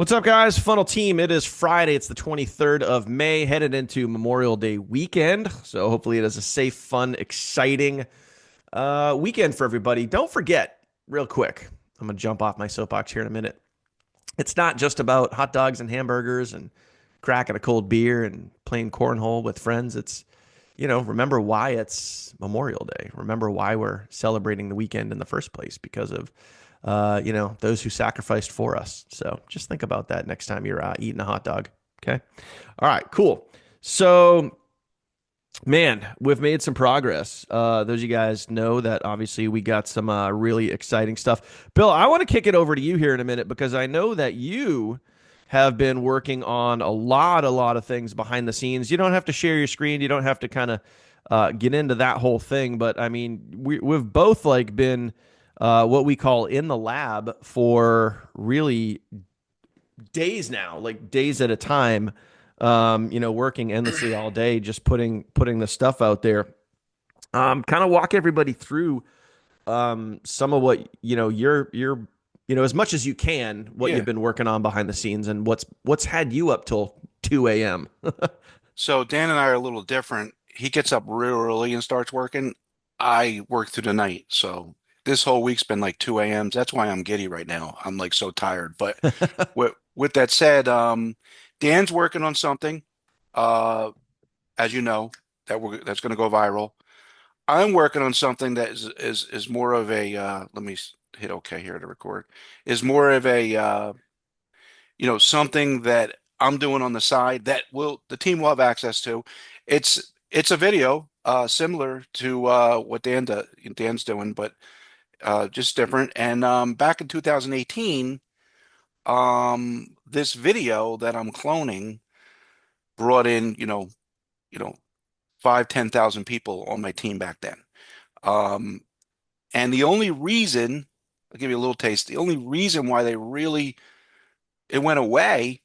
What's up, guys? Funnel Team. It is Friday. It's the 23rd of May, headed into Memorial Day weekend. So hopefully it is a safe, fun, exciting weekend for everybody. Don't forget, real quick, I'm going to jump off my soapbox here in a minute. It's not just about hot dogs and hamburgers and cracking a cold beer and playing cornhole with friends. Remember why it's Memorial Day. Remember why we're celebrating the weekend in the first place because of those who sacrificed for us. So just think about that next time you're eating a hot dog. Okay. All right, cool. So, man, we've made some progress. Those of you guys know that obviously we got some really exciting stuff. Bill, I want to kick it over to you here in a minute because I know that you have been working on a lot of things behind the scenes. You don't have to share your screen. You don't have to kind of get into that whole thing. But I mean, we've both like been what we call in the lab for really days now, like days at a time. Working endlessly all day, just putting the stuff out there. Kind of walk everybody through some of what you're as much as you can what Yeah. you've been working on behind the scenes and what's had you up till 2 a.m. So Dan and I are a little different. He gets up real early and starts working. I work through the night. So this whole week's been like 2 a.m. That's why I'm giddy right now. I'm like so tired. But with that said, Dan's working on something, uh, as you know, that's going to go viral. I'm working on something that is more of a let me hit OK here to record. Is more of a something that I'm doing on the side that will the team will have access to. It's a video similar to what Dan's doing, but just different. And back in 2018, this video that I'm cloning brought in, you know, 5, 10,000 people on my team back then. Um, and the only reason, I'll give you a little taste, the only reason why it went away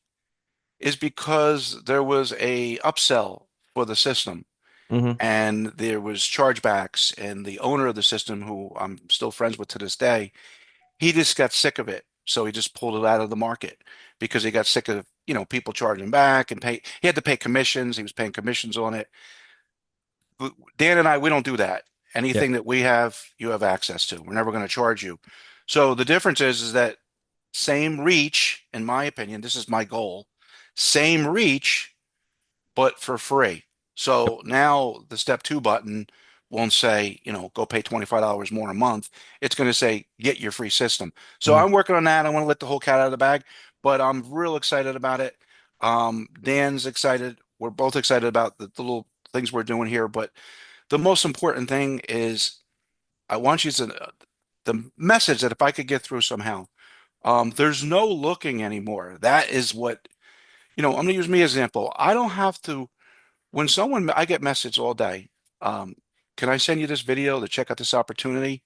is because there was a upsell for the system Hmm. and there was chargebacks, and the owner of the system, who I'm still friends with to this day, he just got sick of it. So he just pulled it out of the market because he got sick of, people charging back and pay. He had to pay commissions. He was paying commissions on it. Dan and I, we don't do that. Yeah. Anything that we have, you have access to. We're never going to charge you. So the difference is that same reach, in my opinion, this is my goal, same reach, but for free. So now the step two button won't say, go pay $25 more a month. It's going to say, get your free system. So Hmm. I'm working on that. I want to let the whole cat out of the bag, but I'm real excited about it. Dan's excited. We're both excited about the little things we're doing here. But the most important thing is I want you to, the message that if I could get through somehow, there's no looking anymore. That is what, I'm going to use me as an example. I don't have to when I get message all day, um, can I send you this video to check out this opportunity?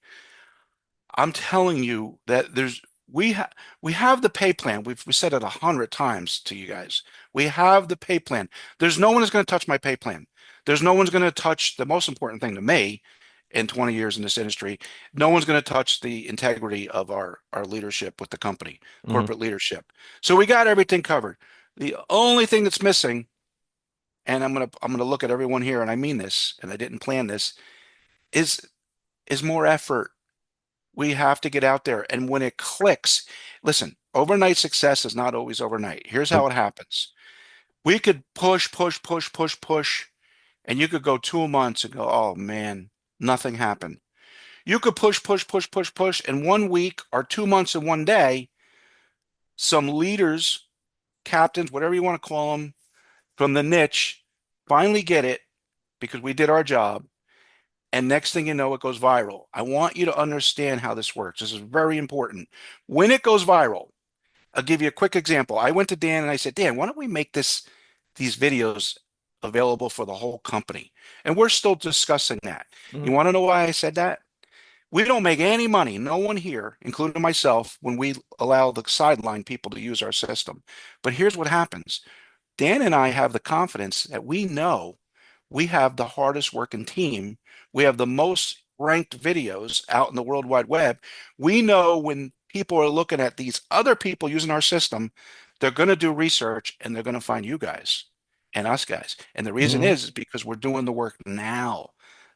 I'm telling you that we have the pay plan. We said it 100 times to you guys. We have the pay plan. There's no one is going to touch my pay plan. There's no one's going to touch the most important thing to me in 20 years in this industry. No one's going to touch the integrity of our leadership with the company, Hmm. corporate leadership. So we got everything covered. The only thing that's missing, and I'm gonna look at everyone here, and I mean this, and I didn't plan this, is is more effort. We have to get out there, and when it clicks, listen, overnight success is not always overnight. Here's how Nope. it happens. We could push, push, push, push, push, and you could go 2 months and go, oh man, nothing happened. You could push, push, push, push, push, and 1 week or 2 months and one day, some leaders, captains, whatever you want to call them, from the niche, finally get it because we did our job. And next thing you know, it goes viral. I want you to understand how this works. This is very important. When it goes viral, I'll give you a quick example. I went to Dan and I said, Dan, why don't we make these videos available for the whole company? And we're still discussing that. You Hmm. want to know why I said that? We don't make any money, no one here, including myself, when we allow the sideline people to use our system. But here's what happens. Dan and I have the confidence that we know we have the hardest working team. We have the most ranked videos out in the World Wide Web. We know when people are looking at these other people using our system, they're going to do research and they're going to find you guys and us guys. And the reason Hmm. is because we're doing the work now.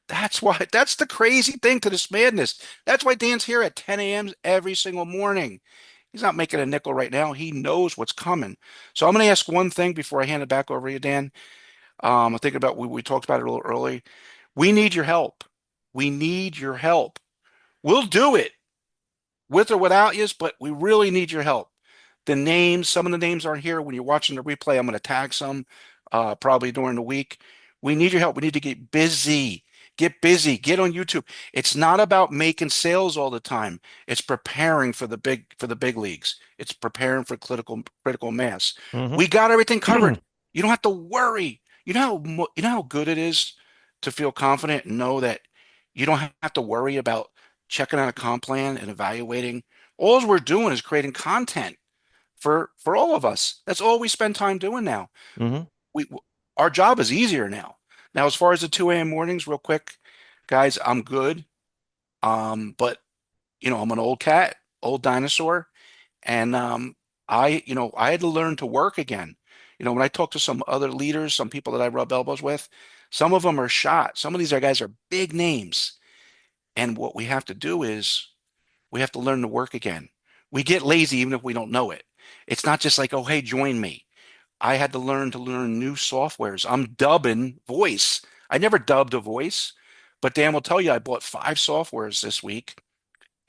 That's why, that's the crazy thing to this madness. That's why Dan's here at 10 a.m. every single morning. He's not making a nickel right now. He knows what's coming. So I'm going to ask one thing before I hand it back over to you, Dan. I'm thinking about, we talked about it a little early. We need your help. We need your help. We'll do it with or without you, but we really need your help. The names, some of the names aren't here. When you're watching the replay, I'm going to tag some probably during the week. We need your help. We need to get busy. Get busy. Get on YouTube. It's not about making sales all the time. It's preparing for the big leagues. It's preparing for critical mass. Hmm. We got everything covered. You don't have to worry. You know how good it is to feel confident and know that you don't have to worry about checking out a comp plan and evaluating. All we're doing is creating content for all of us. That's all we spend time doing now. Hmm. We Our job is easier now. Now, as far as the 2 a.m. mornings, real quick, guys, I'm good. But I'm an old cat, old dinosaur, and I had to learn to work again. When I talk to some other leaders, some people that I rub elbows with, some of them are shot. Some of these guys are big names. And what we have to do is we have to learn to work again. We get lazy even if we don't know it. It's not just like, oh, hey, join me. I had to learn new softwares. I'm dubbing voice. I never dubbed a voice, but Dan will tell you I bought 5 softwares this week,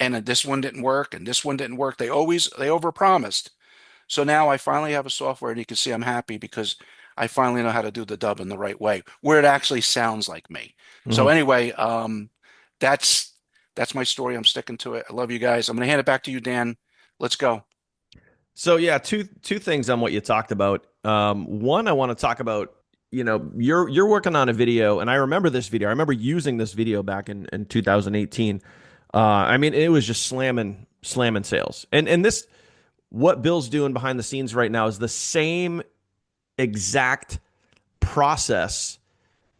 and this one didn't work, and this one didn't work. They overpromised. So now I finally have a software, and you can see I'm happy because I finally know how to do the dub in the right way, where it actually sounds like me. So Hmm. anyway, that's that's my story. I'm sticking to it. I love you guys. I'm gonna hand it back to you, Dan. Let's go. So yeah, two things on what you talked about. One, I want to talk about. You're working on a video, and I remember this video. I remember using this video back in 2018. I mean, it was just slamming sales, and this what Bill's doing behind the scenes right now is the same exact process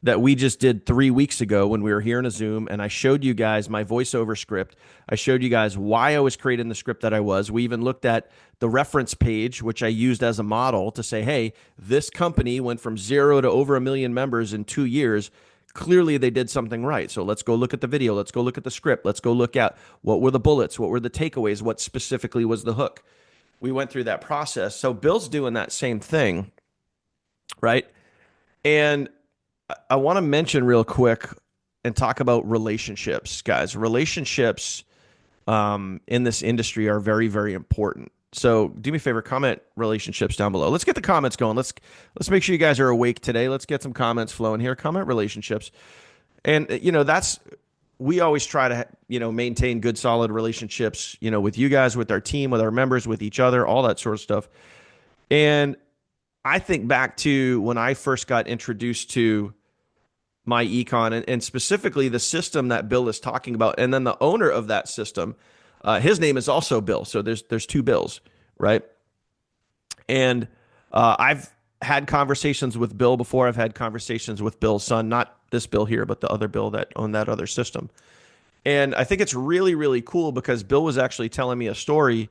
that we just did 3 weeks ago when we were here in a Zoom, and I showed you guys my voiceover script. I showed you guys why I was creating the script that I was. We even looked at the reference page, which I used as a model to say, hey, this company went from 0 to over 1 million members in 2 years. Clearly, they did something right. So let's go look at the video. Let's go look at the script. Let's go look at what were the bullets, what were the takeaways, what specifically was the hook. We went through that process. So Bill's doing that same thing, right? And I want to mention real quick and talk about relationships, guys. Relationships in this industry are very, very important. So do me a favor, comment relationships down below. Let's get the comments going. Let's make sure you guys are awake today. Let's get some comments flowing here. Comment relationships, and that's we always try to maintain good, solid relationships. With you guys, with our team, with our members, with each other, all that sort of stuff. And I think back to when I first got introduced to my econ and specifically the system that Bill is talking about, and then the owner of that system, his name is also Bill. So there's two Bills, right? And I've had conversations with Bill before. I've had conversations with Bill's son, not this Bill here, but the other Bill that owned that other system. And I think it's really, really cool because Bill was actually telling me a story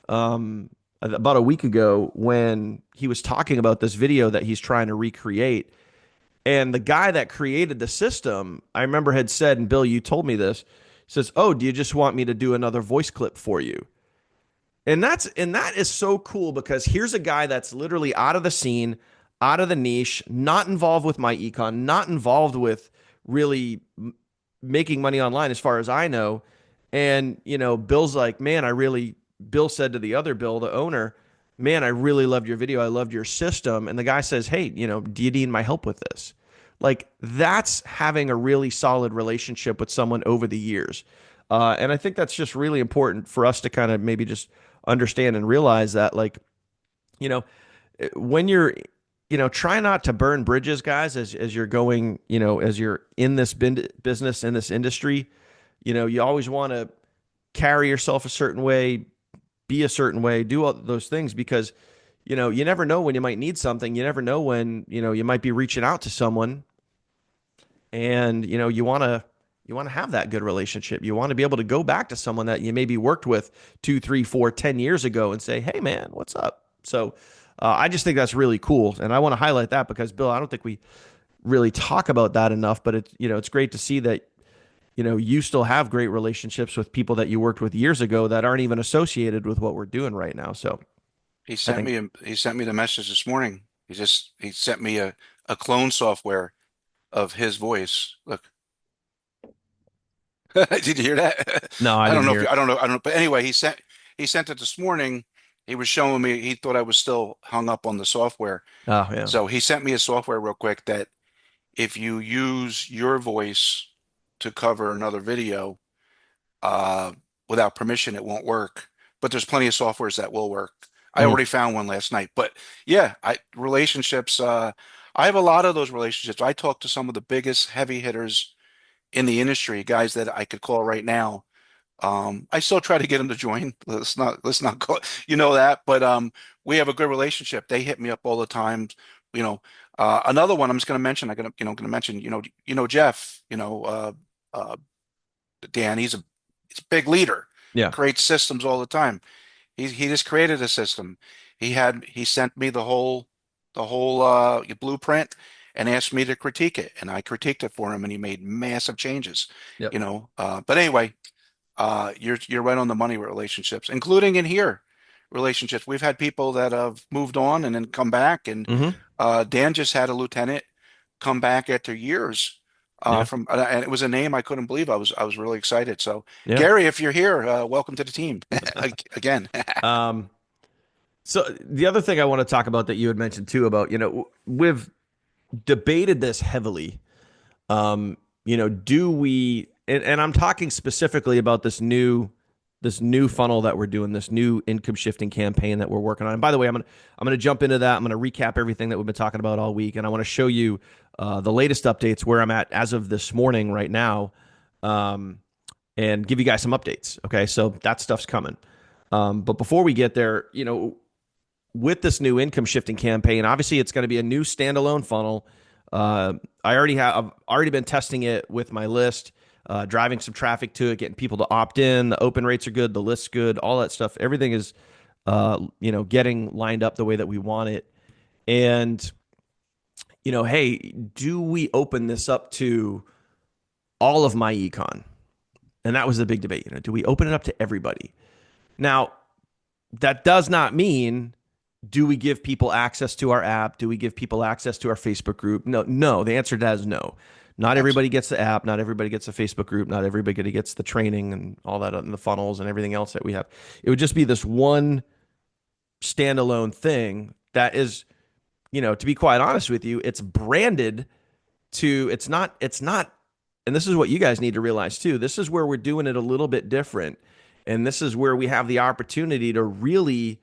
about a week ago when he was talking about this video that he's trying to recreate. And the guy that created the system, I remember had said, and Bill, you told me this, he says, "Oh, do you just want me to do another voice clip for you?" And that is so cool because here's a guy that's literally out of the scene, out of the niche, not involved with my econ, not involved with really making money online as far as I know. And, Bill's like, man, Bill said to the other Bill, the owner, man, I really loved your video. I loved your system. And the guy says, hey, do you need my help with this? Like, that's having a really solid relationship with someone over the years. And I think that's just really important for us to kind of maybe just understand and realize that, like, you know, when you're, try not to burn bridges, guys, as you're going, as you're in this business, in this industry. You always want to carry yourself a certain way, be a certain way, do all those things because, you never know when you might need something. You never know when, you might be reaching out to someone and, you want to have that good relationship. You want to be able to go back to someone that you maybe worked with 2, 3, 4, 10 years ago and say, hey man, what's up? So I just think that's really cool, and I want to highlight that because Bill, I don't think we really talk about that enough. But it's great to see that you still have great relationships with people that you worked with years ago that aren't even associated with what we're doing right now. So I think He sent me the message this morning. He sent me a clone software of his voice. Look, did you hear that? no, I I don't didn't know if hear it. I don't know, but anyway, he sent it this morning. He was showing me. He thought I was still hung up on the software, Oh yeah. so he sent me a software real quick that if you use your voice to cover another video, uh, without permission, it won't work. But there's plenty of softwares that will work. I Mm, already found one last night. But yeah, relationships. I have a lot of those relationships. I talk to some of the biggest heavy hitters in the industry, guys that I could call right now. I still try to get them to join. Let's not call you know that, but we have a good relationship. They hit me up all the time. You know, another one I'm just going to mention. I'm going to mention. Jeff. Uh, Dan. He's a big leader. yeah. Creates systems all the time. He just created a system. He sent me the whole blueprint and asked me to critique it, and I critiqued it for him, and he made massive changes. Yep. But anyway, you're right on the money with relationships, including in here relationships. We've had people that have moved on and then come back, and Hmm. Dan just had a lieutenant come back after years Yeah. and it was a name I couldn't believe. I was really excited. So Yeah. Gary, if you're here, welcome to the team again. Um, so the other thing I want to talk about that you had mentioned too about, we've debated this heavily. Do we, and I'm talking specifically about this new funnel that we're doing, this new income shifting campaign that we're working on. And by the way, I'm gonna jump into that. I'm gonna recap everything that we've been talking about all week, and I want to show you the latest updates where I'm at as of this morning right now, um, and give you guys some updates. Okay, so that stuff's coming. But before we get there, with this new income shifting campaign, obviously it's going to be a new standalone funnel. I've already been testing it with my list, driving some traffic to it, getting people to opt in. The open rates are good, the list's good, all that stuff. Everything is, getting lined up the way that we want it. And hey, do we open this up to all of my econ? And that was the big debate. Do we open it up to everybody? Now, that does not mean, do we give people access to our app? Do we give people access to our Facebook group? No, no. The answer to that is no. Not everybody Absolutely. gets the app. Not everybody gets a Facebook group. Not everybody gets the training and all that and the funnels and everything else that we have. It would just be this one standalone thing that is, to be quite honest with you, it's branded to, it's not, and this is what you guys need to realize too. This is where we're doing it a little bit different. And this is where we have the opportunity to really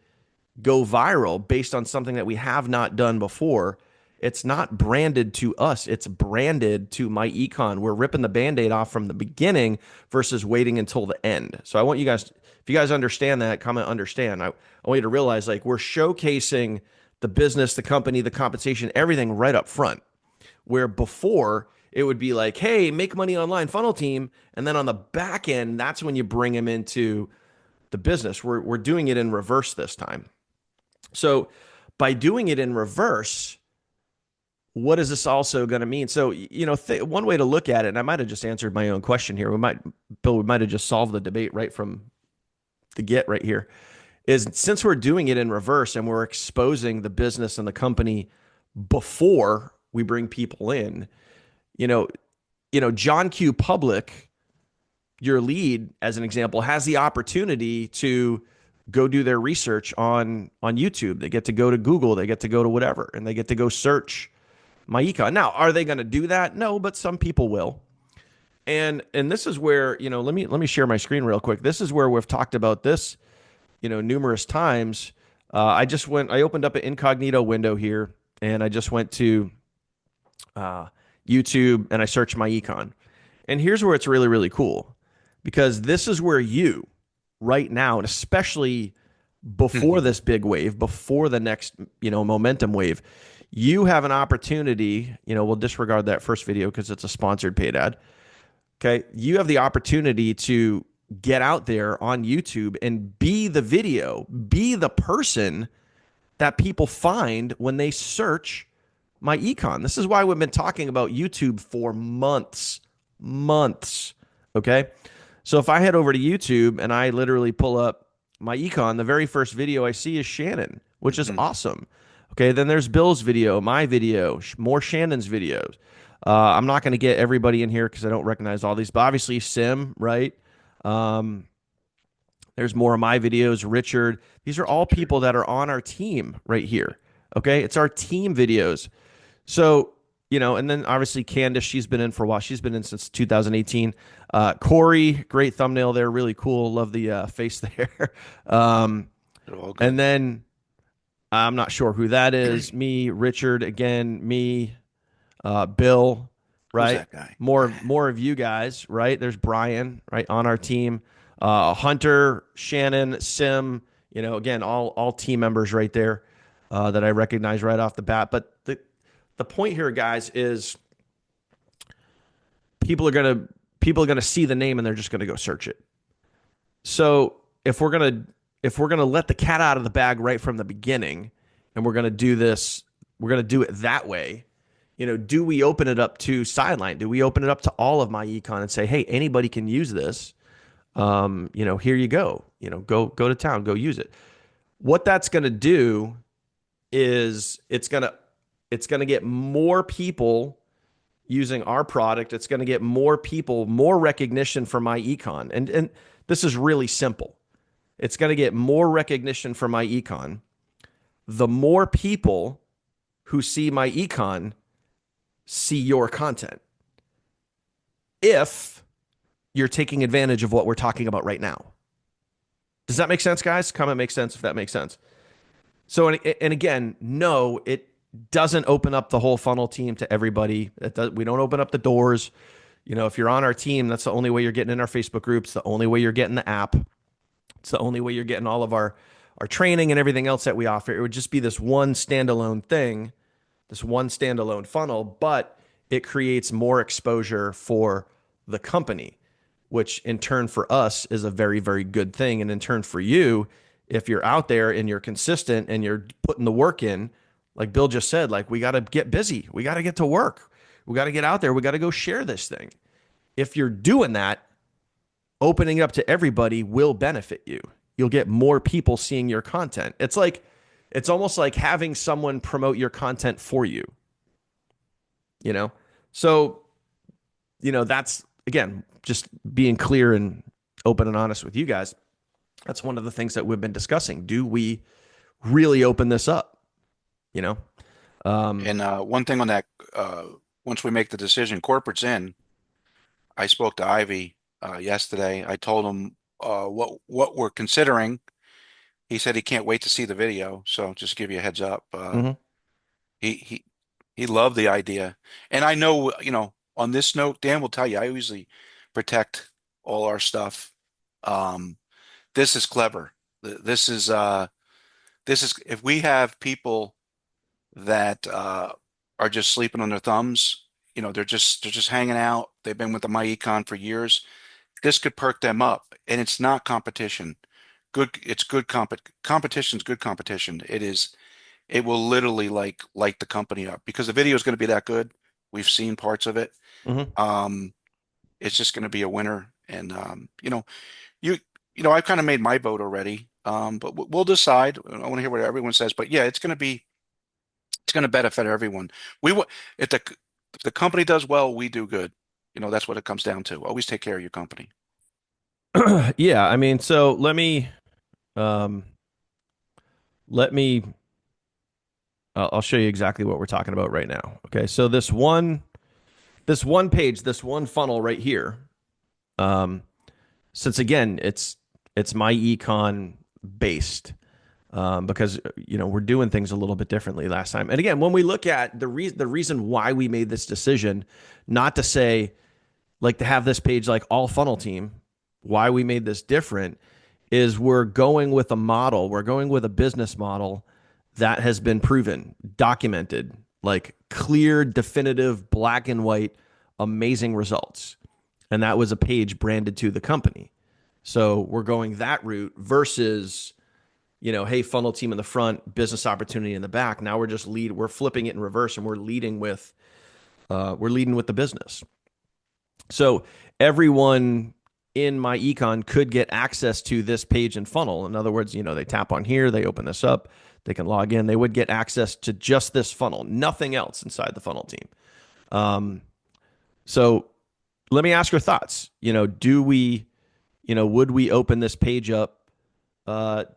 go viral based on something that we have not done before. It's not branded to us, it's branded to my econ. We're ripping the band-aid off from the beginning versus waiting until the end. So I want you guys, if you guys understand that, comment understand. I want you to realize, like, we're showcasing the business, the company, the compensation, everything right up front. Where before it would be like, hey, make money online, funnel team. And then on the back end, that's when you bring them into the business. We're doing it in reverse this time. So by doing it in reverse, what is this also going to mean? So, one way to look at it, and I might have just answered my own question here. Bill, we might have just solved the debate right from the get right here. Is since we're doing it in reverse and we're exposing the business and the company before we bring people in, you know, John Q. Public, your lead, as an example, has the opportunity to go do their research on YouTube. They get to go to Google, they get to go to whatever, and they get to go search my econ. Now, are they going to do that? No, but some people will. And this is where, let me share my screen real quick. This is where we've talked about this, numerous times. I opened up an incognito window here, and I just went to YouTube and I searched my econ. And here's where it's really, really cool, because this is where you, right now, and especially before this big wave, before the next, momentum wave, you have an opportunity. We'll disregard that first video because it's a sponsored paid ad. Okay. You have the opportunity to get out there on YouTube and be the video, be the person that people find when they search my econ. This is why we've been talking about YouTube for months, months. Okay. So if I head over to YouTube and I literally pull up my econ, the very first video I see is Shannon, which is Hmm. awesome. Okay. Then there's Bill's video, my video, more Shannon's videos. I'm not going to get everybody in here because I don't recognize all these, but obviously Sim, right? Um, there's more of my videos, Richard. These are all Sure. people that are on our team right here. Okay. It's our team videos. So, and then obviously Candace, she's been in for a while. She's been in since 2018. Corey, great thumbnail there. Really cool. Love the face there. um, They're all and good. then I'm not sure who that is. Me, Richard, again, me, Bill, Who's right? that guy? More of you guys, right? There's Brian, right, on our team. Hunter, Shannon, Sim, again, all team members right there that I recognize right off the bat. But the point here, guys, is people are gonna people are gonna see the name and they're just gonna go search it. So if we're gonna let the cat out of the bag right from the beginning, and we're gonna do this, we're gonna do it that way. Do we open it up to sideline? Do we open it up to all of my econ and say, hey, anybody can use this? Here you go. Go to town, go use it. What that's gonna do is it's gonna get more people using our product. It's going to get more people, more recognition for my econ. And this is really simple. It's going to get more recognition for my econ. The more people who see my econ see your content. If you're taking advantage of what we're talking about right now. Does that make sense, guys? Comment makes sense if that makes sense. So, and again, no, it doesn't open up the whole funnel team to everybody. We don't open up the doors. If you're on our team, that's the only way you're getting in our Facebook groups, the only way you're getting the app. It's the only way you're getting all of our training and everything else that we offer. It would just be this one standalone thing, this one standalone funnel, but it creates more exposure for the company, which in turn for us is a very, very good thing. And in turn for you, if you're out there and you're consistent and you're putting the work in, like Bill just said, like we got to get busy. We got to get to work. We got to get out there. We got to go share this thing. If you're doing that, opening up to everybody will benefit you. You'll get more people seeing your content. It's almost like having someone promote your content for you, you know? So, that's again, just being clear and open and honest with you guys. That's one of the things that we've been discussing. Do we really open this up? You know? Um, And one thing on that, once we make the decision, corporate's in. I spoke to Ivy yesterday. I told him what we're considering. He said he can't wait to see the video. So just to give you a heads up. mhm. He he he loved the idea. And I know, on this note, Dan will tell you, I usually protect all our stuff. Um, this is clever. This is if we have people that are just sleeping on their thumbs, they're just hanging out. They've been with the MyEcon for years. This could perk them up, and it's not competition. It's good competition's good competition. It will literally like light the company up because the video is going to be that good. We've seen parts of it. Mhm. Um, it's just going to be a winner, and you I've kind of made my vote already. But we'll decide. I want to hear what everyone says, but yeah, it's going to benefit everyone. If the company does well, we do good. That's what it comes down to. Always take care of your company. Yeah, I mean, so um, let me I'll show you exactly what we're talking about right now. Okay, so this one page, this one funnel right here. Um, since again, it's my econ based, because we're doing things a little bit differently last time. And again, when we look at the reason why we made this decision, not to say like to have this page like all funnel team, why we made this different is we're going with a model, we're going with a business model that has been proven, documented, like clear, definitive, black and white, amazing results. And that was a page branded to the company. So we're going that route versus, hey, funnel team in the front, business opportunity in the back. Now we're flipping it in reverse and we're leading with the business. So everyone in my econ could get access to this page and funnel. In other words, they tap on here, they open this up, they can log in, they would get access to just this funnel, nothing else inside the funnel team. So let me ask your thoughts. Would we open this page up to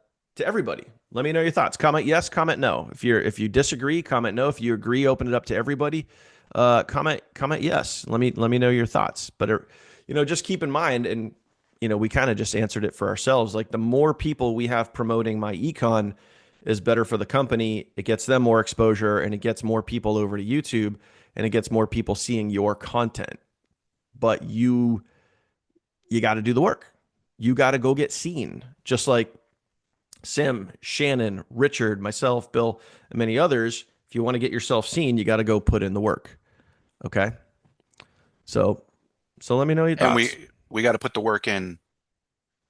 everybody? Let me know your thoughts. Comment yes, comment no. If you disagree, comment no. If you agree, open it up to everybody. Comment yes. Let me know your thoughts. But just keep in mind, and we kind of just answered it for ourselves. Like the more people we have promoting my econ is better for the company. It gets them more exposure, and it gets more people over to YouTube, and it gets more people seeing your content. But you got to do the work. You got to go get seen. Just like Sim, Shannon, Richard, myself, Bill, and many others. If you want to get yourself seen, you got to go put in the work. Okay. So let me know your And thoughts. we got to put the work in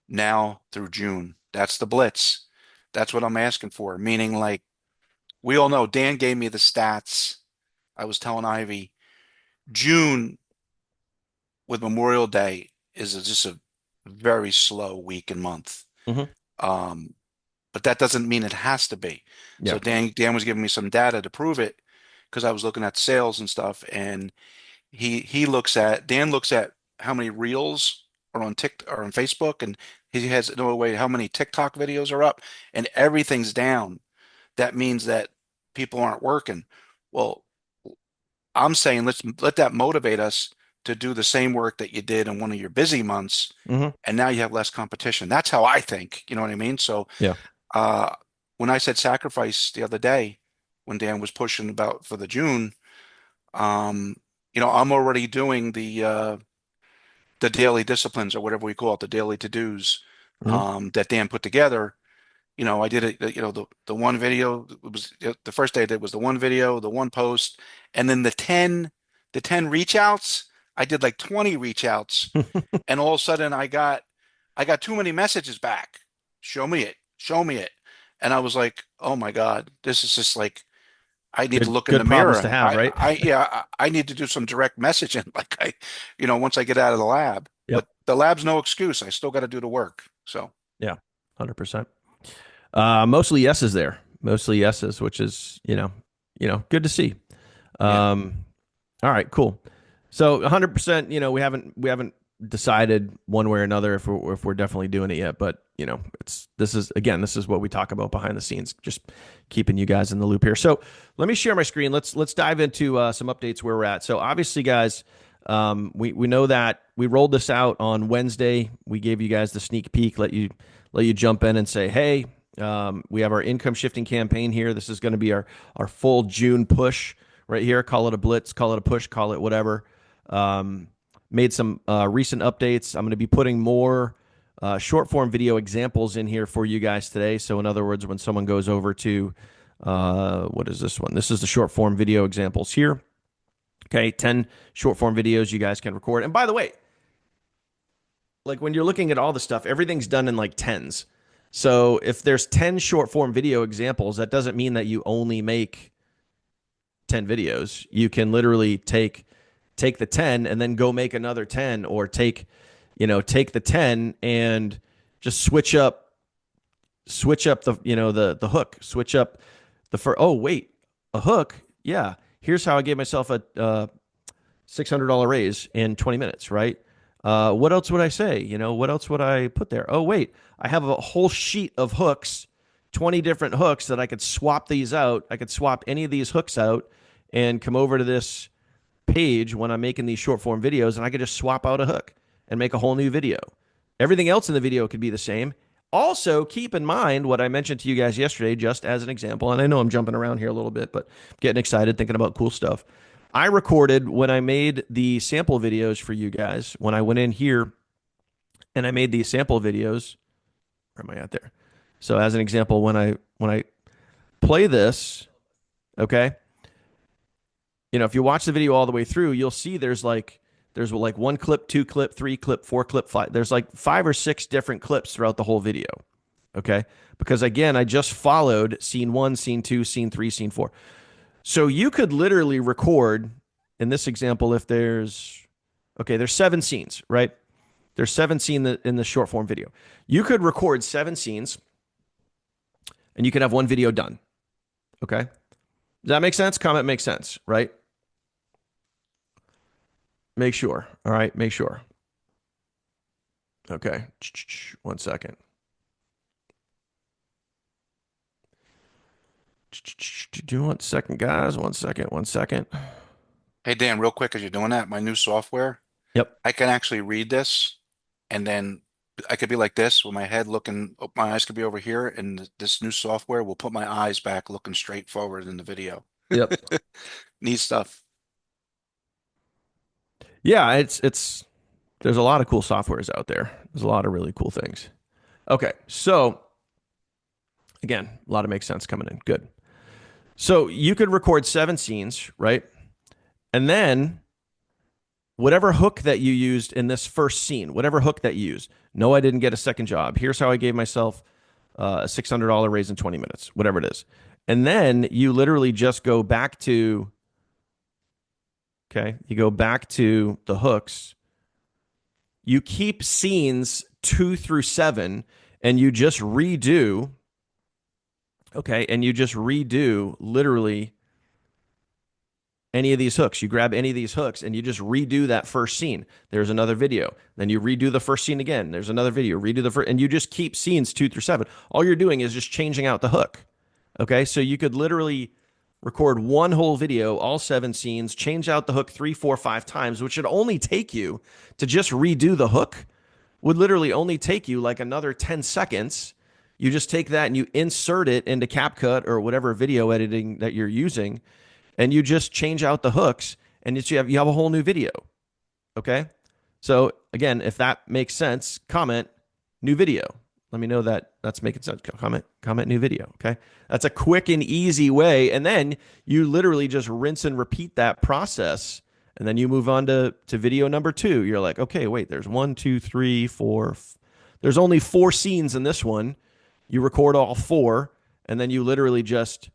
now through June. That's the blitz. That's what I'm asking for. Meaning, like, we all know Dan gave me the stats. I was telling Ivy, June with Memorial Day is just a very slow week and month. Mm-hmm. Um, but that doesn't mean it has to be. Yeah. So Dan was giving me some data to prove it because I was looking at sales and stuff, and Dan looks at how many reels are on TikTok or on Facebook, and he has no way how many TikTok videos are up, and everything's down. That means that people aren't working. Well, I'm saying let's let that motivate us to do the same work that you did in one of your busy months, Mm-hmm. and now you have less competition. That's how I think. You know what I mean? So Yeah. uh, when I said sacrifice the other day, when Dan was pushing about for the June, um, I'm already doing the daily disciplines or whatever we call it, the daily to-dos Mm-hmm. that Dan put together. I did it, the one video was the first day I did was the one video, the one post, and then the ten reach outs. I did like 20 reach outs, and all of a sudden I got too many messages back. Show me it, show me it. And I was like, oh my God, this is just like I need to look in the Good problems to mirror. have, right? I need to do some direct messaging like once I get out of the lab. Yep. But the lab's no excuse. I still got to do the work. So Yeah. 100%. Mostly yeses there. Mostly yeses, which is, good to see. yeah. All right, cool. So 100%, we haven't decided one way or another if we're definitely doing it yet, but this is what we talk about behind the scenes, just keeping you guys in the loop here. So let me share my screen. Let's dive into some updates where we're at. So obviously, guys, we know that we rolled this out on Wednesday. We gave you guys the sneak peek, let you jump in and say, hey, we have our income shifting campaign here. This is going to be our full June push right here. Call it a blitz, call it a push, call it whatever. Made some recent updates. I'm going to be putting more short form video examples in here for you guys today. So in other words, when someone goes over to, what is this one? This is the short form video examples here. Okay, 10 short form videos you guys can record. And by the way, like when you're looking at all the stuff, everything's done in like tens. So if there's 10 short form video examples, that doesn't mean that you only make 10 videos. You can literally take the 10 and then go make another 10, or take the 10 and just switch up the hook, switch up oh wait, a hook. Yeah. Here's how I gave myself a $600 raise in 20 minutes, right? What else would I say? What else would I put there? Oh, wait, I have a whole sheet of hooks, 20 different hooks that I could swap these out. I could swap any of these hooks out and come over to this page when I'm making these short form videos, and I could just swap out a hook and make a whole new video. Everything else in the video could be the same. Also, keep in mind what I mentioned to you guys yesterday, just as an example. And I know I'm jumping around here a little bit, but I'm getting excited thinking about cool stuff. I recorded when I made the sample videos for you guys, when I went in here and I made these sample videos. Where am I at there? So as an example, when I play this, okay, if you watch the video all the way through, you'll see there's like one clip, two clip, three clip, four clip, five. There's like 5 or 6 different clips throughout the whole video. Okay. Because again, I just followed scene one, scene two, scene three, scene four. So you could literally record in this example if there's seven scenes, right? There's seven scenes in the short form video. You could record seven scenes and you could have one video done. Okay. Does that make sense? Comment makes sense, right? Make sure. All right. Make sure. Okay. One second. Do one second, guys. One second. One second. Hey Dan, real quick, as you're doing that, my new software, Yep. I can actually read this, and then I could be like this with my head looking, my eyes could be over here, and this new software will put my eyes back looking straight forward in the video. Yep. Neat stuff. Yeah. There's a lot of cool softwares out there. There's a lot of really cool things. Okay. So again, a lot of makes sense coming in. Good. So you could record seven scenes, right? And then whatever hook that you used in this first scene, whatever hook that you used, no, I didn't get a second job. Here's how I gave myself a $600 raise in 20 minutes, whatever it is. And then you literally just go back to, okay, you go back to the hooks. You keep scenes 2 through 7 and you just redo, okay, and you just redo literally any of these hooks. You grab any of these hooks and you just redo that first scene. There's another video. Then you redo the first scene again. There's another video. Redo the first, and you just keep scenes 2 through 7. All you're doing is just changing out the hook. Okay, so you could literally record one whole video, all seven scenes, change out the hook 3, 4, 5 times, which should only take you to just redo the hook. Would literally only take you like another 10 seconds. You just take that and you insert it into CapCut or whatever video editing that you're using, and you just change out the hooks, and you have a whole new video. Okay. So again, if that makes sense, comment new video. Let me know that that's making sense. Comment new video. Okay. That's a quick and easy way. And then you literally just rinse and repeat that process. And then you move on to video number 2. You're like, okay, wait, there's 1, 2, 3, 4. There's only 4 scenes in this one. You record all 4, and then you literally just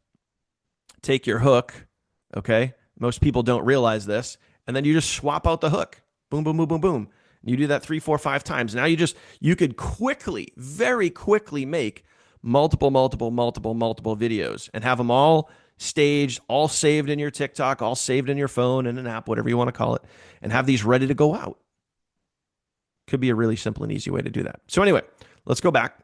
take your hook. Okay. Most people don't realize this. And then you just swap out the hook. Boom, boom, boom, boom, boom. You do that 3, 4, 5 times. Now you could quickly, very quickly make multiple videos and have them all staged, all saved in your TikTok, all saved in your phone, in an app, whatever you want to call it, and have these ready to go out. Could be a really simple and easy way to do that. So anyway, let's go back.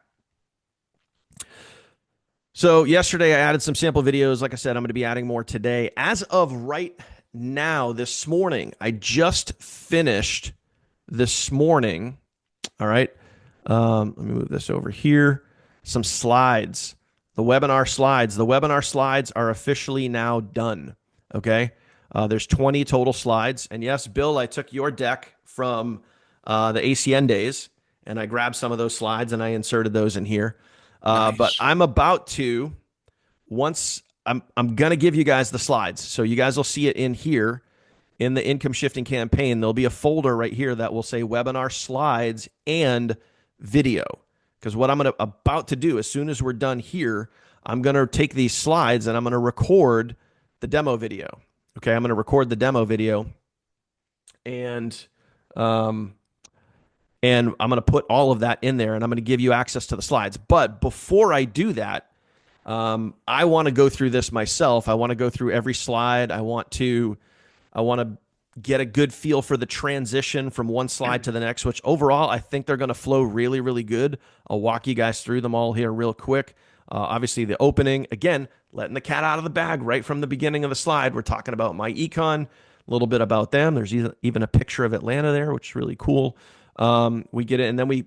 So yesterday I added some sample videos. Like I said, I'm going to be adding more today. As of right now, this morning, I just finished this morning. All right. Let me move this over here. Some slides. The webinar slides. The webinar slides are officially now done. Okay. There's 20 total slides. And yes, Bill, I took your deck from the ACN days and I grabbed some of those slides and I inserted those in here. But Nice. I'm about to, once I'm going to give you guys the slides. So you guys will see it in here in the income shifting campaign. There'll be a folder right here that will say webinar slides and video. Because what I'm about to do, as soon as we're done here, I'm going to take these slides and I'm going to record the demo video. Okay, I'm going to record the demo video, and I'm going to put all of that in there, and I'm going to give you access to the slides. But before I do that, I want to go through this myself. I want to go through every slide. I want to get a good feel for the transition from one slide to the next, which overall I think they're going to flow really, really good. I'll walk you guys through them all here real quick. Obviously, the opening, again, letting the cat out of the bag right from the beginning of the slide. We're talking about my econ, a little bit about them. There's even a picture of Atlanta there, which is really cool. We get it, and then we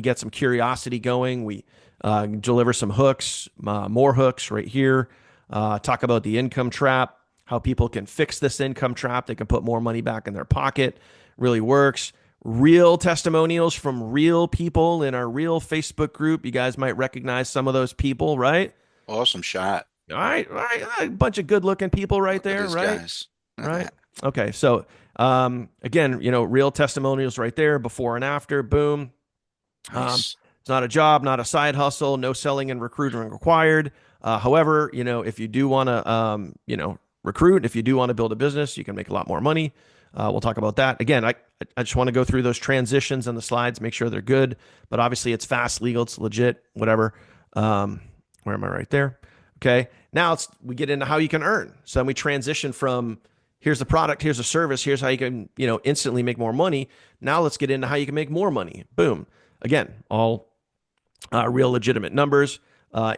get some curiosity going. We deliver some hooks, more hooks right here. Talk about the income trap, how people can fix this income trap. They can put more money back in their pocket. Really works. Real testimonials from real people in our real Facebook group. You guys might recognize some of those people, right? Awesome shot. All right, all right. A bunch of good-looking people right Look at there, these right? guys. Right. Okay. So, again, real testimonials right there, before and after. Boom. Nice. not a job, not a side hustle, no selling and recruiting required. However, if you do want to, recruit, if you do want to build a business, you can make a lot more money. We'll talk about that. Again, I just want to go through those transitions on the slides, make sure they're good. But obviously, it's fast, legal, it's legit, whatever. Where am I? Right there. Okay. Now we get into how you can earn. So then we transition from here's the product, here's the service, here's how you can, instantly make more money. Now let's get into how you can make more money. Boom. Again, all real legitimate numbers.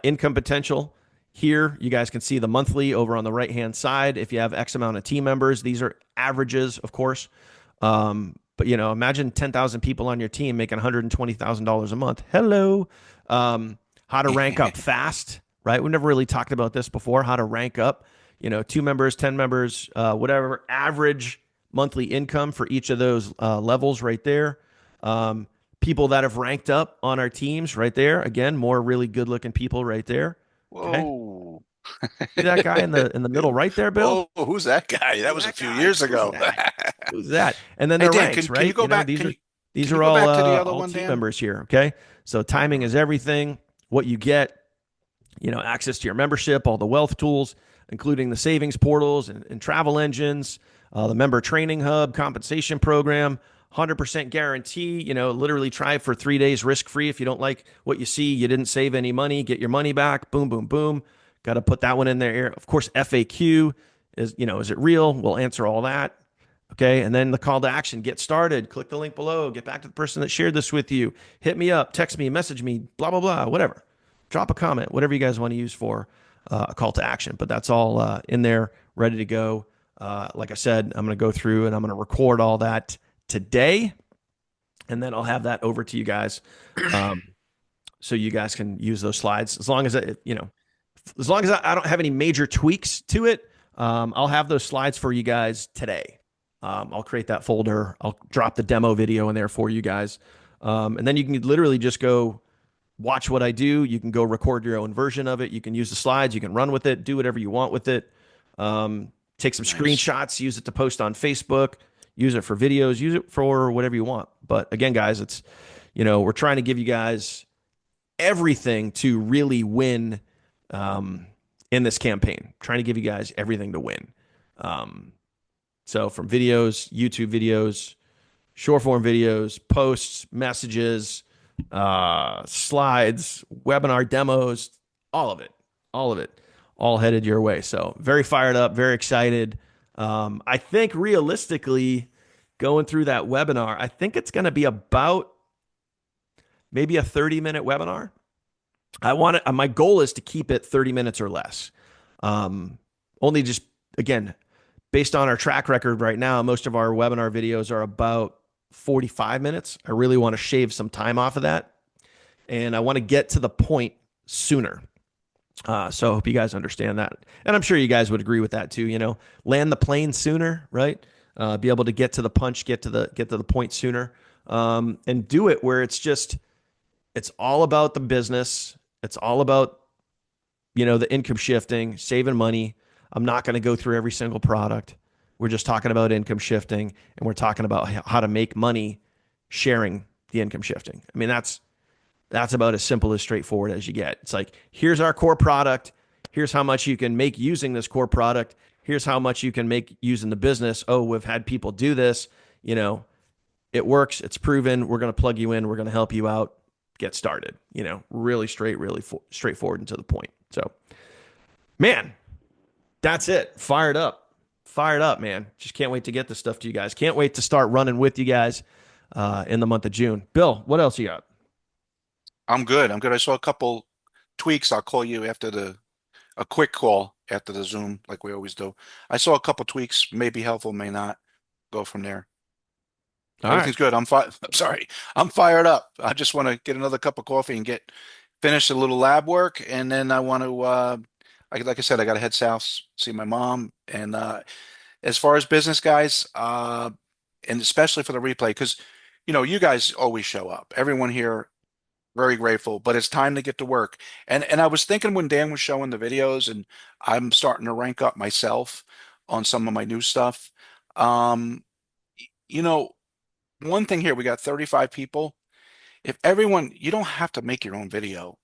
Income potential. Here, you guys can see the monthly over on the right hand side. If you have X amount of team members, these are averages, of course. But imagine 10,000 people on your team making $120,000 a month. Hello. How to rank up fast, right? We've never really talked about this before. How to rank up, 2 members, 10 members, whatever average monthly income for each of those levels right there. People that have ranked up on our teams right there. Again, more really good looking people right there. Okay. Whoa. See that guy in the middle right there, Bill? Whoa, who's that guy? That Who's was a that few guy? years Who's ago. that? Who's that? And then Hey the Dan, ranks, can you right? go back? These are these Can you are go all back to the other all one, team Dan? members here. Okay. So timing is everything. What you get, access to your membership, all the wealth tools, including the savings portals and travel engines, the member training hub, compensation program, 100% guarantee. Literally try for 3 days risk free. If you don't like what you see, you didn't save any money, get your money back. Boom, boom, boom. Got to put that one in there. Of course, FAQ is it real? We'll answer all that. Okay. And then the call to action, get started, click the link below, get back to the person that shared this with you, hit me up, text me, message me, blah, blah, blah, whatever. Drop a comment, whatever you guys want to use for a call to action. But that's all in there, ready to go. Like I said, I'm going to go through and I'm going to record all that today. And then I'll have that over to you guys. Um, so you guys can use those slides as long as I don't have any major tweaks to it. I'll have those slides for you guys today. I'll create that folder. I'll drop the demo video in there for you guys. And then you can literally just go watch what I do. You can go record your own version of it. You can use the slides. You can run with it, do whatever you want with it. Take some Nice. screenshots, use it to post on Facebook, use it for videos, use it for whatever you want. But again, guys, we're trying to give you guys everything to really win in this campaign. Trying to give you guys everything to win. So from videos, YouTube videos, short form videos, posts, messages, slides, webinar demos, all of it, all of it, all headed your way. So very fired up, very excited. I think realistically, going through that webinar, I think it's going to be about maybe a 30-minute webinar. My goal is to keep it 30 minutes or less. Only just, again, based on our track record right now, most of our webinar videos are about 45 minutes. I really want to shave some time off of that. And I want to get to the point sooner. So I hope you guys understand that. And I'm sure you guys would agree with that too, land the plane sooner, right? Be able to get to the punch, get to the point sooner. And do it where it's all about the business. It's all about, the income shifting, saving money. I'm not going to go through every single product. We're just talking about income shifting, and we're talking about how to make money sharing the income shifting. I mean, that's about as simple as straightforward as you get. It's like, here's our core product. Here's how much you can make using this core product. Here's how much you can make using the business. Oh, we've had people do this. It works. It's proven. We're going to plug you in. We're going to help you out. Get started. Really straightforward and to the point. So, man, that's it. Fired up, man. Just can't wait to get this stuff to you guys. Can't wait to start running with you guys in the month of June. Bill, what else you got? I'm good. I'm good. I saw a couple tweaks. I'll call you after a quick call after the Zoom, like we always do. I saw a couple tweaks, may be helpful, may not. Go from there. All right. Everything's good. I'm sorry. I'm fired up. I just want to get another cup of coffee and finish a little lab work, and then I want to like I said, I got to head south, see my mom. And as far as business guys, and especially for the replay, because you guys always show up. Everyone here very grateful, but it's time to get to work. And I was thinking when Dan was showing the videos, and I'm starting to rank up myself on some of my new stuff. Um, you know, one thing here, we got 35 people. If everyone, you don't have to make your own video.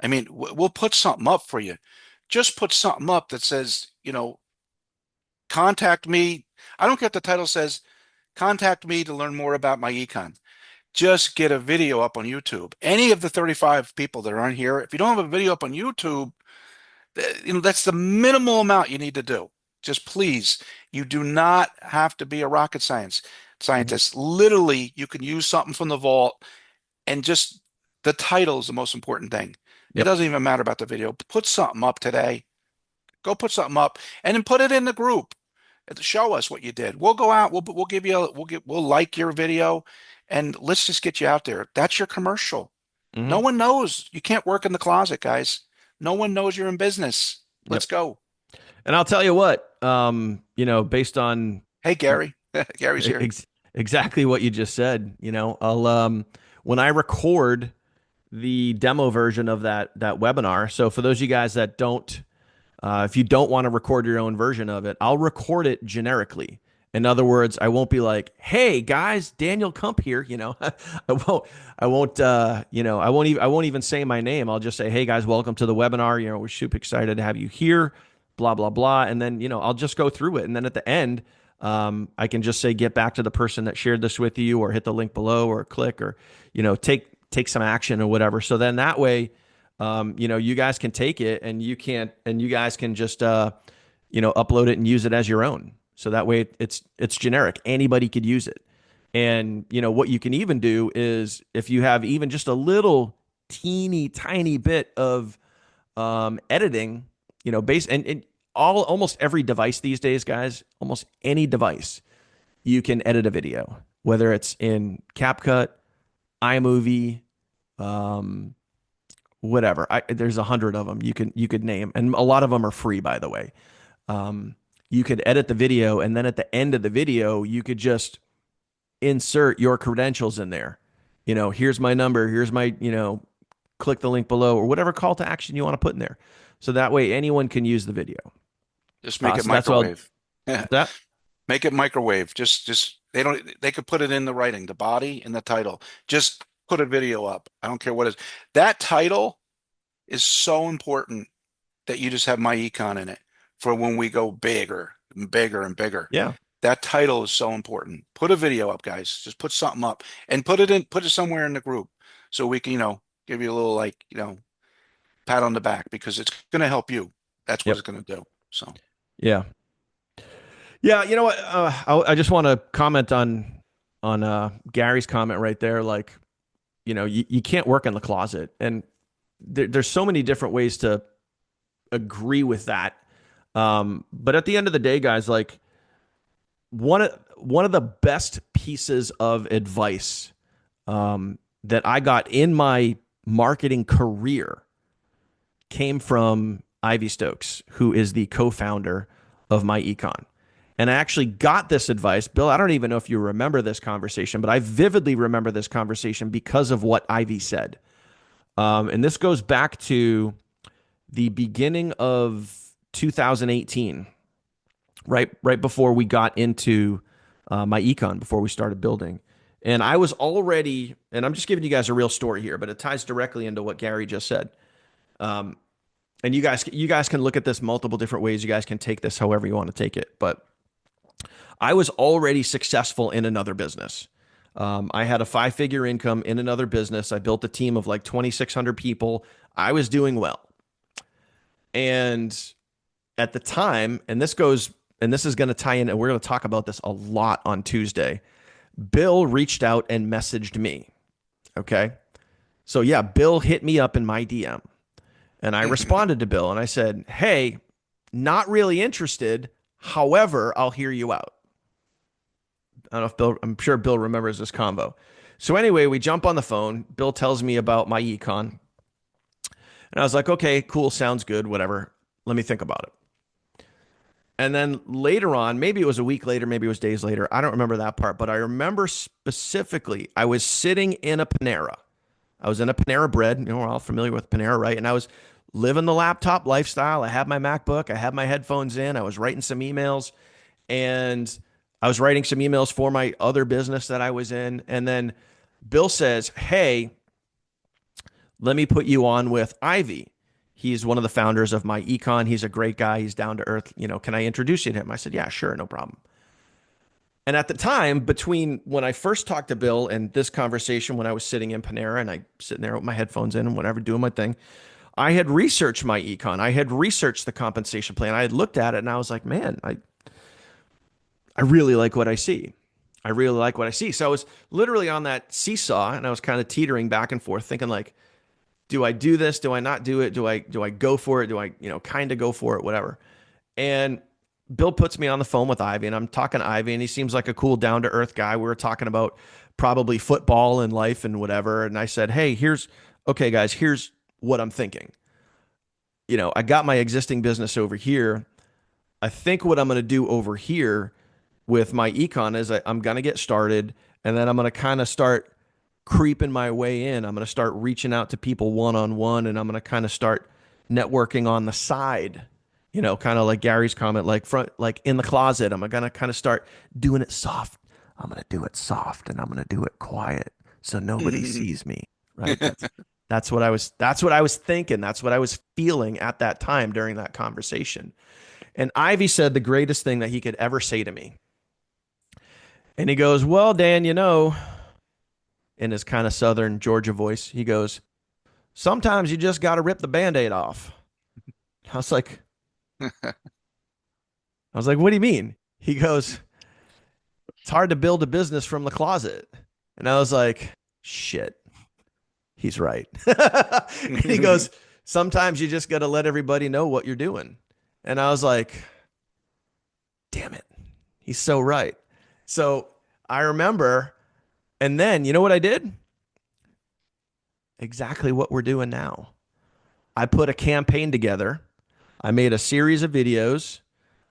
I mean, we'll put something up for you. Just put something up that says, contact me. I don't care if the title says, contact me to learn more about my econ. Just get a video up on YouTube. Any of the 35 people that are on here, if you don't have a video up on YouTube, that's the minimal amount you need to do. Just please, you do not have to be a rocket Mhm. scientist. Literally, you can use something from the vault and just the title is the most important thing. It Yep. doesn't even matter about the video. Put something up today. Go put something up and then put it in the group. Show us what you did. We'll go out. We'll give you we'll like your video, and let's just get you out there. That's your commercial. No Hmm. one knows. You can't work in the closet, guys. No one knows you're in business. Let's Yep. go. And I'll tell you what, based on Hey, Gary. Gary's here. exactly what you just said, I'll when I record the demo version of that webinar. So for those of you guys that don't, if you don't want to record your own version of it, I'll record it generically. In other words, I won't be like, "Hey guys, Daniel Kump here." I won't even say my name. I'll just say, "Hey guys, welcome to the webinar. We're super excited to have you here." Blah blah blah, and then I'll just go through it, and then at the end, I can just say, "Get back to the person that shared this with you," or hit the link below, or click, or take some action or whatever. So then that way, you guys can take it and you guys can just, upload it and use it as your own. So that way it's generic. Anybody could use it. And, what you can even do is if you have even just a little teeny tiny bit of, editing, and almost every device these days, guys, almost any device, you can edit a video, whether it's in CapCut, iMovie, um, whatever. There's 100 of them you could name, and a lot of them are free, by the way. Um, you could edit the video, and then at the end of the video, you could just insert your credentials in there. Here's my number. Here's my, click the link below, or whatever call to action you want to put in there. So that way anyone can use the video. Just make it So that's all. microwave. Yeah. That. Make it microwave. Just they could put it in the writing, the body and the title. Just put a video up. I don't care what it is. That title is so important that you just have my econ in it for when we go bigger and bigger and bigger. Yeah. That title is so important. Put a video up, guys. Just put something up and put it somewhere in the group so we can, give you a little like, pat on the back because it's going to help you. That's what Yep. it's going to do. So Yeah. Yeah. You know what? I just want to comment on Gary's comment right there. Like, you can't work in the closet, and there's so many different ways to agree with that. But at the end of the day, guys, like one of the best pieces of advice, that I got in my marketing career came from Ivy Stokes, who is the co-founder of my econ. And I actually got this advice. Bill, I don't even know if you remember this conversation, but I vividly remember this conversation because of what Ivy said. And this goes back to the beginning of 2018, right before we got into, my econ, before we started building. And I was already, and I'm just giving you guys a real story here, but it ties directly into what Gary just said. Um, and you guys can look at this multiple different ways. You guys can take this however you want to take it. But I was already successful in another business. I had a 5-figure income in another business. I built a team of like 2,600 people. I was doing well. And at the time, and this is going to tie in, and we're going to talk about this a lot on Tuesday. Bill reached out and messaged me. Okay. So yeah, Bill hit me up in my DM, and I responded to Bill and I said, "Hey, not really interested. However, I'll hear you out." I don't know if Bill, I'm sure Bill remembers this convo. So anyway, we jump on the phone. Bill tells me about my econ. And I was like, "Okay, cool. Sounds good. Whatever. Let me think about it." And then later on, maybe it was a week later, maybe it was days later. I don't remember that part, but I remember specifically I was sitting in a Panera. I was in a Panera Bread. We're all familiar with Panera, right? And I was living the laptop lifestyle. I had my MacBook. I had my headphones in. I was writing some emails, and I was writing some emails for my other business that I was in. And then Bill says, "Hey, let me put you on with Ivy. He's one of the founders of my econ. He's a great guy. He's down to earth. Can I introduce you to him? I said, yeah, sure, no problem. And at the time, between when I first talked to Bill and this conversation, when I was sitting in Panera and I sitting there with my headphones in and whatever, doing my thing, I had researched my econ. I had researched the compensation plan. I had looked at it and I was like, man, I really like what I see. I really like what I see. So I was literally on that seesaw and I was kind of teetering back and forth, thinking like, do I do this? Do I not do it? Do I go for it? Do I, kind of go for it, whatever. And Bill puts me on the phone with Ivy and I'm talking to Ivy and he seems like a cool down to earth guy. We were talking about probably football and life and whatever. And I said, hey, okay, guys, here's what I'm thinking. I got my existing business over here. I think what I'm going to do over here with my econ is I'm going to get started and then I'm going to kind of start creeping my way in. I'm going to start reaching out to people one on one and I'm going to kind of start networking on the side. Kind of like Gary's comment, like front, like in the closet. I'm going to kind of start doing it soft. I'm going to do it soft and I'm going to do it quiet so nobody sees me. Right? That's what I was thinking. That's what I was feeling at that time during that conversation. And Ivy said the greatest thing that he could ever say to me. And he goes, well, Dan, in his kind of southern Georgia voice, he goes, sometimes you just got to rip the band-aid off. I was like, what do you mean? He goes, it's hard to build a business from the closet. And I was like, shit, he's right. And he goes, sometimes you just got to let everybody know what you're doing. And I was like, damn it, he's so right. So I remember, and then you know what I did? Exactly what we're doing now. I put a campaign together. I made a series of videos.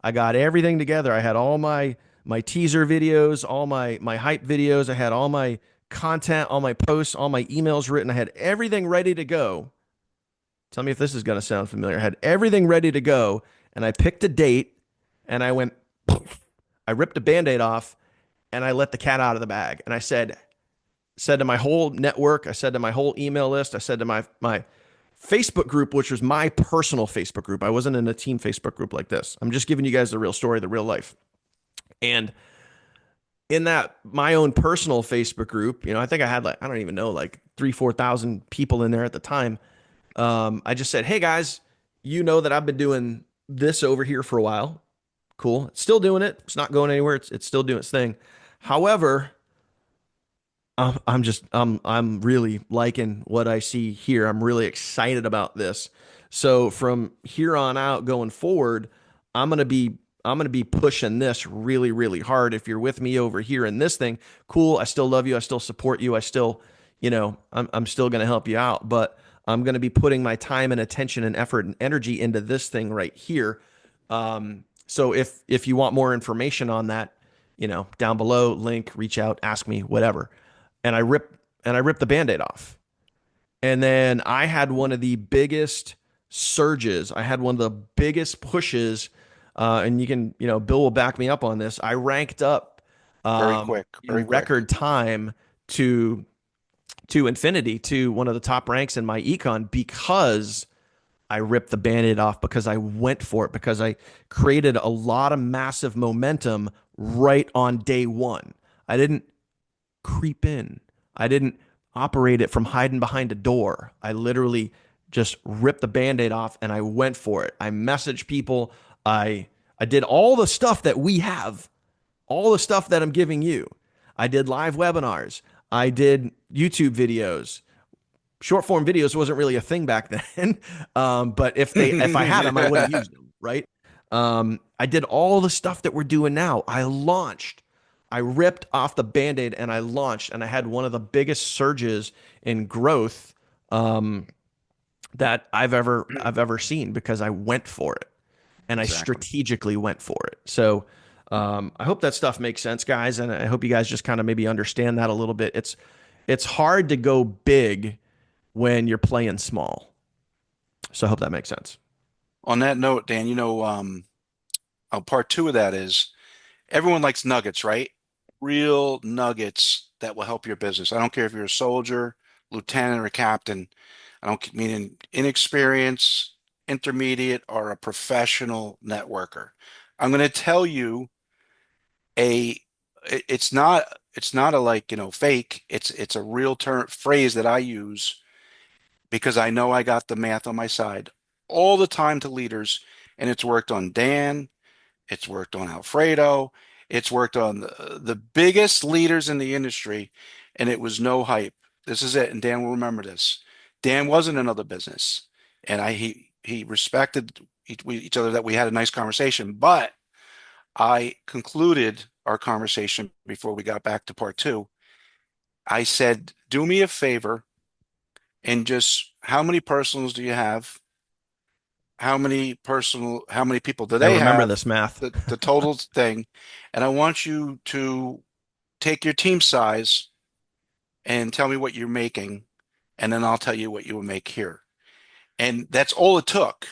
I got everything together. I had all my teaser videos, all my hype videos. I had all my content, all my posts, all my emails written. I had everything ready to go. Tell me if this is going to sound familiar. I had everything ready to go, and I picked a date, and I went, I ripped a band-aid off, and I let the cat out of the bag. And I said to my whole network, I said to my whole email list, I said to my Facebook group, which was my personal Facebook group. I wasn't in a team Facebook group like this. I'm just giving you guys the real story, the real life. And in that my own personal Facebook group, I think I had I don't even know, like 4,000 people in there at the time. I just said, hey guys, that I've been doing this over here for a while. Cool. It's still doing it. It's not going anywhere. It's still doing its thing. However, I'm really liking what I see here. I'm really excited about this. So from here on out going forward, I'm gonna be I'm gonna be pushing this really, really hard. If you're with me over here in this thing, cool. I still love you. I still support you. I still, I'm still gonna help you out. But I'm gonna be putting my time and attention and effort and energy into this thing right here. So if you want more information on that, down below, link, reach out, ask me, whatever. And I ripped the band-aid off. And then I had one of the biggest surges. I had one of the biggest pushes, and Bill will back me up on this. I ranked up Very quick, very in quick. record time to infinity, to one of the top ranks in my econ, because I ripped the band-aid off, because I went for it, because I created a lot of massive momentum right on day one. I didn't creep in. I didn't operate it from hiding behind a door. I literally just ripped the band-aid off and I went for it. I messaged people. I did all the stuff that we have, all the stuff that I'm giving you. I did live webinars. I did YouTube videos. Short form videos wasn't really a thing back then. But if I had them, I would have used them, right? I did all the stuff that we're doing now. I ripped off the band-aid and I launched, and I had one of the biggest surges in growth that I've ever seen, because I went for it and I Exactly. strategically went for it. So I hope that stuff makes sense, guys, and I hope you guys just kind of maybe understand that a little bit. It's hard to go big when you're playing small. So I hope that makes sense. On that note, Dan, part two of that is everyone likes nuggets, right? Real nuggets that will help your business. I don't care if you're a soldier, lieutenant, or captain. I don't mean inexperienced, intermediate, or a professional networker. I'm going to tell you a it's not a like, fake. It's a real term phrase that I use because I know I got the math on my side all the time to leaders, and it's worked on Dan, it's worked on Alfredo, it's worked on the biggest leaders in the industry, and it was no hype. This is it, and Dan will remember this. Dan was in another business, and he respected each other, that we had a nice conversation, but I concluded our conversation before we got back to part two. I said, do me a favor and just, how many personals do you have? How many people do I they remember have? this math. The total thing. And I want you to take your team size and tell me what you're making, and then I'll tell you what you will make here. And that's all it took.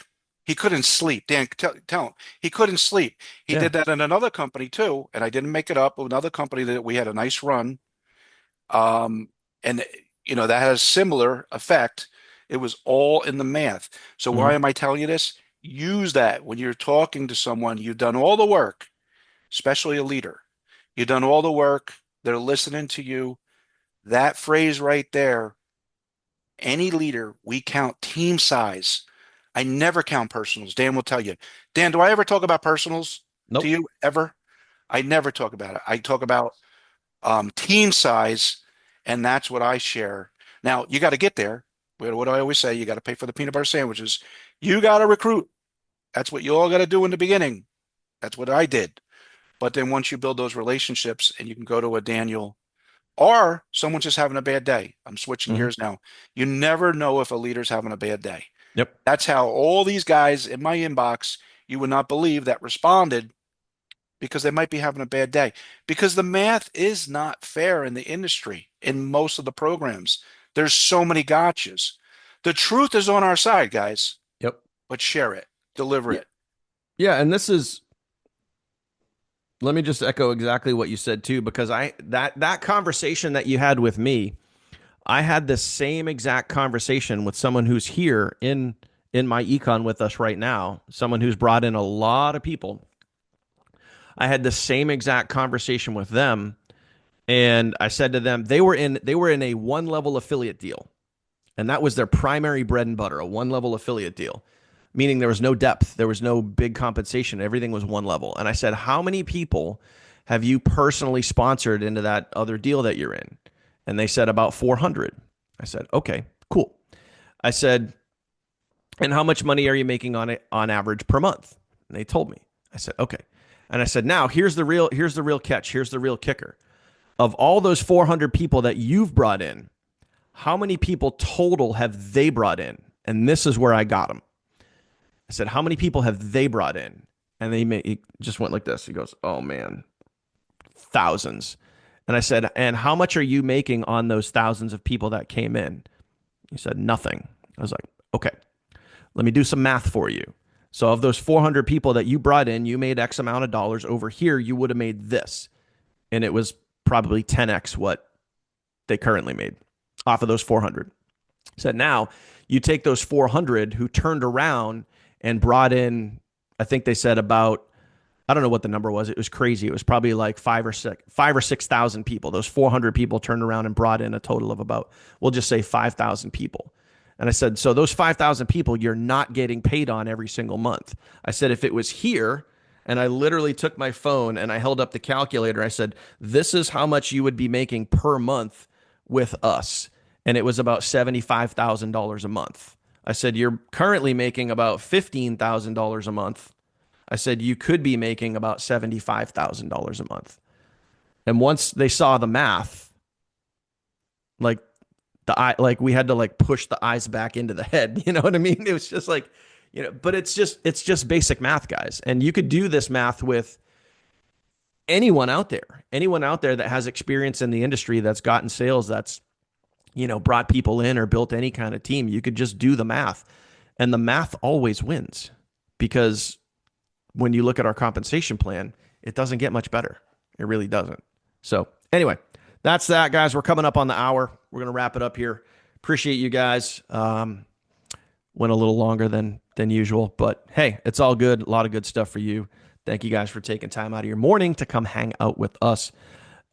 He couldn't sleep. Dan, tell him he couldn't sleep. He Yeah. did that in another company too, and I didn't make it up. Another company that we had a nice run, um, and that has similar effect. It was all in the math. So Hmm. why am I telling you this? Use that when you're talking to someone. You've done all the work, especially a leader. You've done all the work. They're listening to you. That phrase right there, any leader, we count team size. I never count personals. Dan will tell you. Dan, do I ever talk about personals to Nope. you ever? I never talk about it. I talk about team size, and that's what I share. Now, you got to get there. What do I always say? You got to pay for the peanut butter sandwiches. You got to recruit. That's what you all got to do in the beginning. That's what I did. But then once you build those relationships and you can go to a Daniel, or someone's just having a bad day. I'm switching Hmm. gears now. You never know if a leader's having a bad day. Yep. That's how all these guys in my inbox, you would not believe, that responded, because they might be having a bad day. Because the math is not fair in the industry in most of the programs. There's so many gotchas. The truth is on our side, guys, Yep. but share it, deliver Yeah. it. Yeah. And this is, let me just echo exactly what you said too, because that conversation that you had with me, I had the same exact conversation with someone who's here in my econ with us right now, someone who's brought in a lot of people. I had the same exact conversation with them, and I said to them, they were in a one level affiliate deal, and that was their primary bread and butter, a one level affiliate deal, meaning there was no depth, there was no big compensation, everything was one level. And I said, how many people have you personally sponsored into that other deal that you're in? And they said about 400. I said, okay, cool. I said, and how much money are you making on it on average per month? And they told me. I said, okay. And I said, now here's the real catch. Here's the real kicker. Of all those 400 people that you've brought in, how many people total have they brought in? And this is where I got them. I said, how many people have they brought in? And he just went like this. He goes, oh man, thousands. And I said, and how much are you making on those thousands of people that came in? He said, nothing. I was like, okay, let me do some math for you. So of those 400 people that you brought in, you made X amount of dollars. Over here, you would have made this. And it was probably 10X what they currently made off of those 400. So now you take those 400 who turned around and brought in, I think they said about, I don't know what the number was. It was crazy. It was probably like 5 or 6,000 people. Those 400 people turned around and brought in a total of about, we'll just say 5,000 people. And I said, so those 5,000 people, you're not getting paid on every single month. I said, if it was here, and I literally took my phone and I held up the calculator, I said, this is how much you would be making per month with us. And it was about $75,000 a month. I said, you're currently making about $15,000 a month. I said, you could be making about $75,000 a month. And once they saw the math, like like we had to like push the eyes back into the head. You know what I mean? It was just like, but it's just basic math, guys. And you could do this math with anyone out there that has experience in the industry, that's gotten sales, that's, brought people in or built any kind of team. You could just do the math, and the math always wins, because when you look at our compensation plan, it doesn't get much better. It really doesn't. So anyway, that's that, guys. We're coming up on the hour. We're going to wrap it up here. Appreciate you guys. Went a little longer than usual, but hey, it's all good. A lot of good stuff for you. Thank you guys for taking time out of your morning to come hang out with us.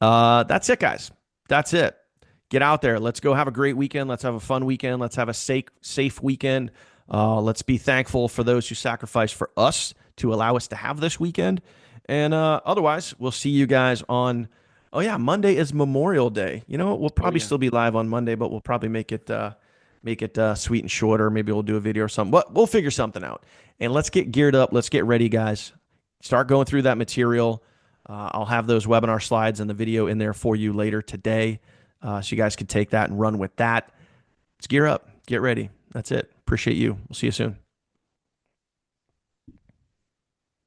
That's it, guys. That's it. Get out there. Let's go have a great weekend. Let's have a fun weekend. Let's have a safe weekend. Let's be thankful for those who sacrificed for us to allow us to have this weekend. And otherwise, we'll see you guys on. Oh yeah, Monday is Memorial Day. You know what? We'll Oh probably yeah. still be live on Monday, but we'll probably make it sweet and shorter. Maybe we'll do a video or something. But we'll figure something out. And let's get geared up. Let's get ready, guys. Start going through that material. I'll have those webinar slides and the video in there for you later today, so you guys can take that and run with that. Let's gear up. Get ready. That's it. Appreciate you. We'll see you soon.